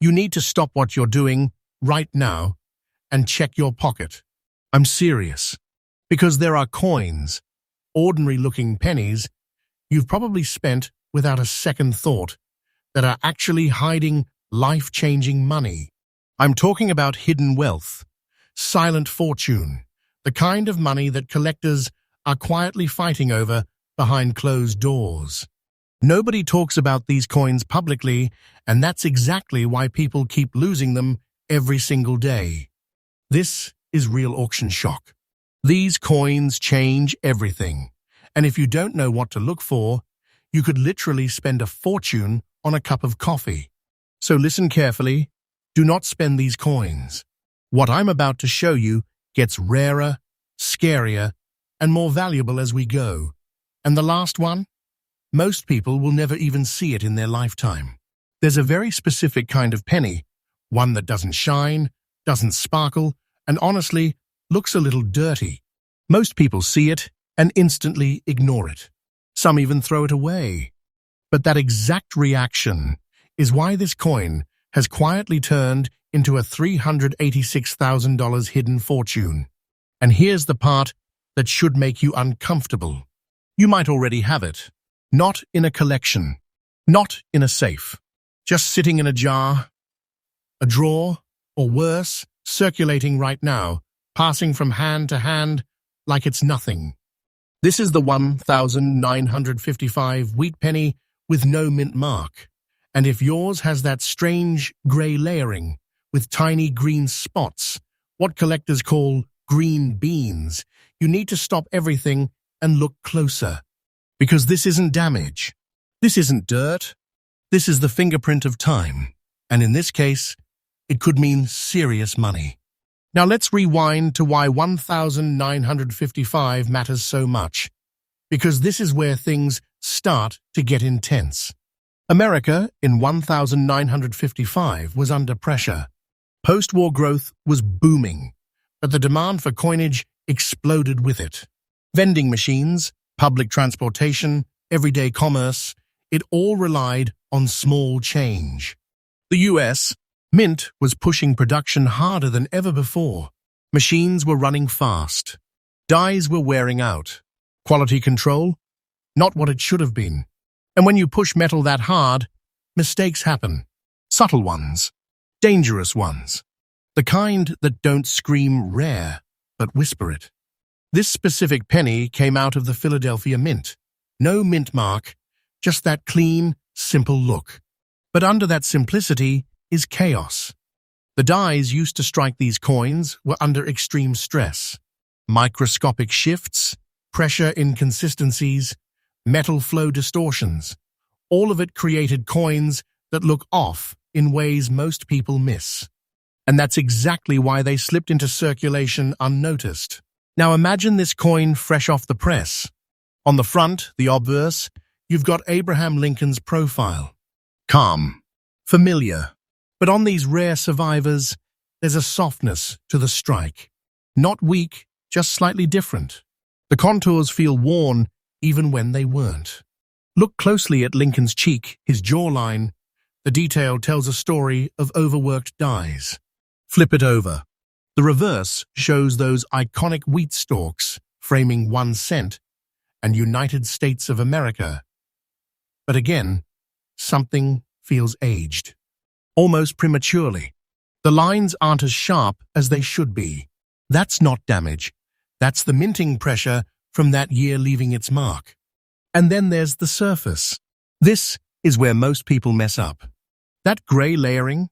You need to stop what you're doing right now and check your pocket. I'm serious. Because there are coins, ordinary-looking pennies, you've probably spent without a second thought, that are actually hiding life-changing money. I'm talking about hidden wealth, silent fortune, the kind of money that collectors are quietly fighting over behind closed doors. Nobody talks about these coins publicly, and that's exactly why people keep losing them every single day. This is real auction shock. These coins change everything, and if you don't know what to look for, you could literally spend a fortune on a cup of coffee. So listen carefully. Do not spend these coins. What I'm about to show you gets rarer, scarier, and more valuable as we go. And the last one? Most people will never even see it in their lifetime. There's a very specific kind of penny, one that doesn't shine, doesn't sparkle, and honestly, looks a little dirty. Most people see it and instantly ignore it. Some even throw it away. But that exact reaction is why this coin has quietly turned into a $386,000 hidden fortune. And here's the part that should make you uncomfortable. You might already have it. Not in a collection. Not in a safe. Just sitting in a jar, a drawer, or worse, circulating right now, passing from hand to hand like it's nothing. This is the 1,955 wheat penny with no mint mark. And if yours has that strange grey layering with tiny green spots, what collectors call green beans, you need to stop everything and look closer. Because this isn't damage. This isn't dirt. This is the fingerprint of time. And in this case, it could mean serious money. Now let's rewind to why 1,955 matters so much. Because this is where things start to get intense. America in 1955 was under pressure. Post-war growth was booming, but the demand for coinage exploded with it. Vending machines, public transportation, everyday commerce, it all relied on small change. The US Mint was pushing production harder than ever before. Machines were running fast. Dies were wearing out. Quality control? Not what it should have been. And when you push metal that hard, mistakes happen. Subtle ones. Dangerous ones. The kind that don't scream rare, but whisper it. This specific penny came out of the Philadelphia Mint. No mint mark, just that clean, simple look. But under that simplicity is chaos. The dies used to strike these coins were under extreme stress. Microscopic shifts, pressure inconsistencies, metal flow distortions. All of it created coins that look off in ways most people miss. And that's exactly why they slipped into circulation unnoticed. Now imagine this coin fresh off the press. On the front, the obverse, you've got Abraham Lincoln's profile. Calm, familiar. But on these rare survivors, there's a softness to the strike. Not weak, just slightly different. The contours feel worn even when they weren't. Look closely at Lincoln's cheek, his jawline. The detail tells a story of overworked dies. Flip it over. The reverse shows those iconic wheat stalks framing 1 cent and United States of America. But again, something feels aged. Almost prematurely. The lines aren't as sharp as they should be. That's not damage. That's the minting pressure from that year leaving its mark. And then there's the surface. This is where most people mess up. That grey layering,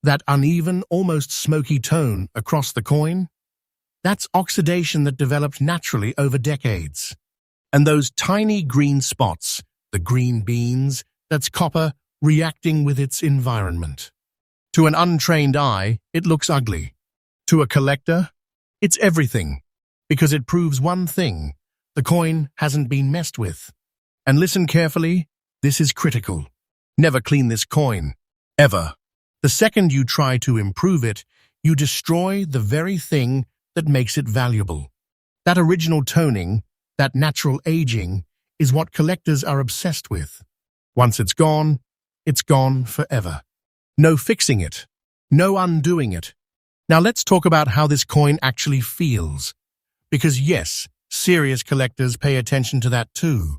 that uneven, almost smoky tone across the coin, that's oxidation that developed naturally over decades. And those tiny green spots, the green beans, that's copper reacting with its environment. To an untrained eye, it looks ugly. To a collector, it's everything, because it proves one thing: the coin hasn't been messed with. And listen carefully, this is critical. Never clean this coin. Ever. The second you try to improve it, you destroy the very thing that makes it valuable. That original toning, that natural aging, is what collectors are obsessed with. Once it's gone forever. No fixing it. No undoing it. Now let's talk about how this coin actually feels. Because yes, serious collectors pay attention to that too.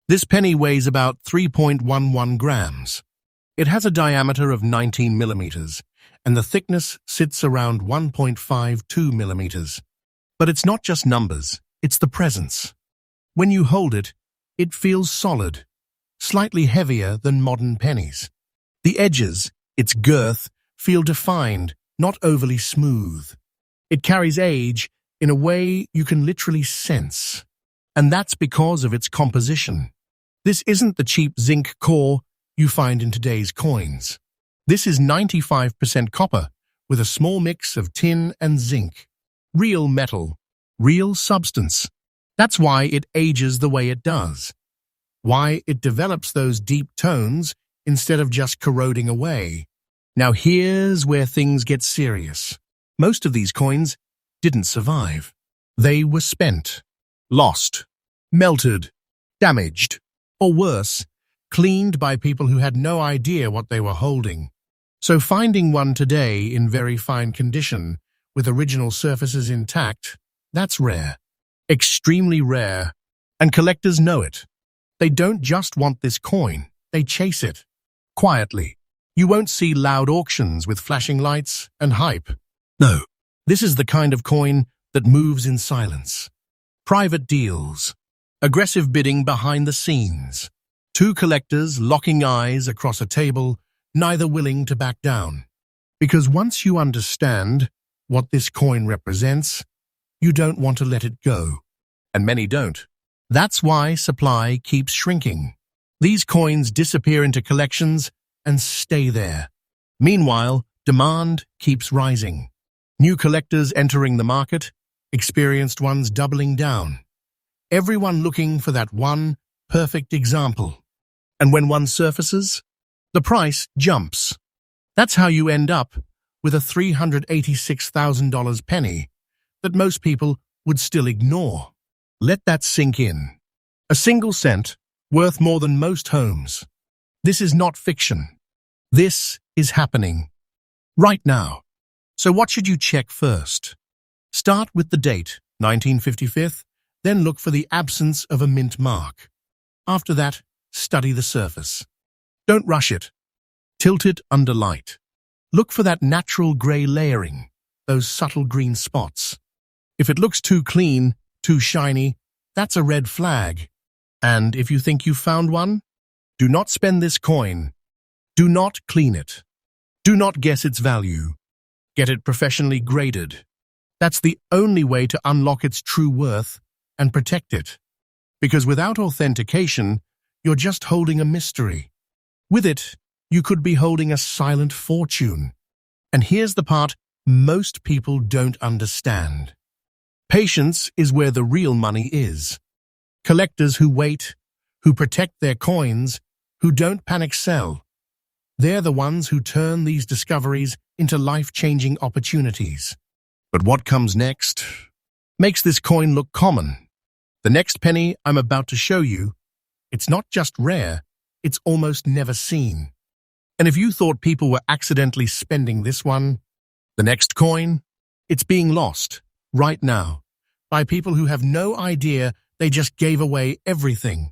This penny weighs about 3.11 grams. It has a diameter of 19 millimeters, and the thickness sits around 1.52 millimeters. But it's not just numbers, it's the presence. When you hold it, it feels solid, slightly heavier than modern pennies. The edges, its girth, feel defined, not overly smooth. It carries age in a way you can literally sense. And that's because of its composition. This isn't the cheap zinc core you find in today's coins. This is 95% copper with a small mix of tin and zinc. Real metal, real substance. That's why it ages the way it does. Why it develops those deep tones instead of just corroding away. Now here's where things get serious. Most of these coins didn't survive. They were spent, lost, melted, damaged, or worse, cleaned by people who had no idea what they were holding. So finding one today in very fine condition, with original surfaces intact, that's rare. Extremely rare. And collectors know it. They don't just want this coin, they chase it. Quietly. You won't see loud auctions with flashing lights and hype. No. This is the kind of coin that moves in silence. Private deals. Aggressive bidding behind the scenes. Two collectors locking eyes across a table, neither willing to back down. Because once you understand what this coin represents, you don't want to let it go. And many don't. That's why supply keeps shrinking. These coins disappear into collections and stay there. Meanwhile, demand keeps rising. New collectors entering the market, experienced ones doubling down. Everyone looking for that one perfect example. And when one surfaces, the price jumps. That's how you end up with a $386,000 penny that most people would still ignore. Let that sink in. A single cent worth more than most homes. This is not fiction. This is happening. Right now. So what should you check first? Start with the date, 1955, then look for the absence of a mint mark. After that, study the surface. Don't rush it. Tilt it under light. Look for that natural grey layering, those subtle green spots. If it looks too clean, too shiny, that's a red flag. And if you think you've found one, do not spend this coin. Do not clean it. Do not guess its value. Get it professionally graded. That's the only way to unlock its true worth and protect it. Because without authentication, you're just holding a mystery. With it, you could be holding a silent fortune. And here's the part most people don't understand. Patience is where the real money is. Collectors who wait, who protect their coins, who don't panic sell. They're the ones who turn these discoveries into life-changing opportunities. But what comes next makes this coin look common. The next penny I'm about to show you, it's not just rare, it's almost never seen. And if you thought people were accidentally spending this one, the next coin, it's being lost right now by people who have no idea they just gave away everything.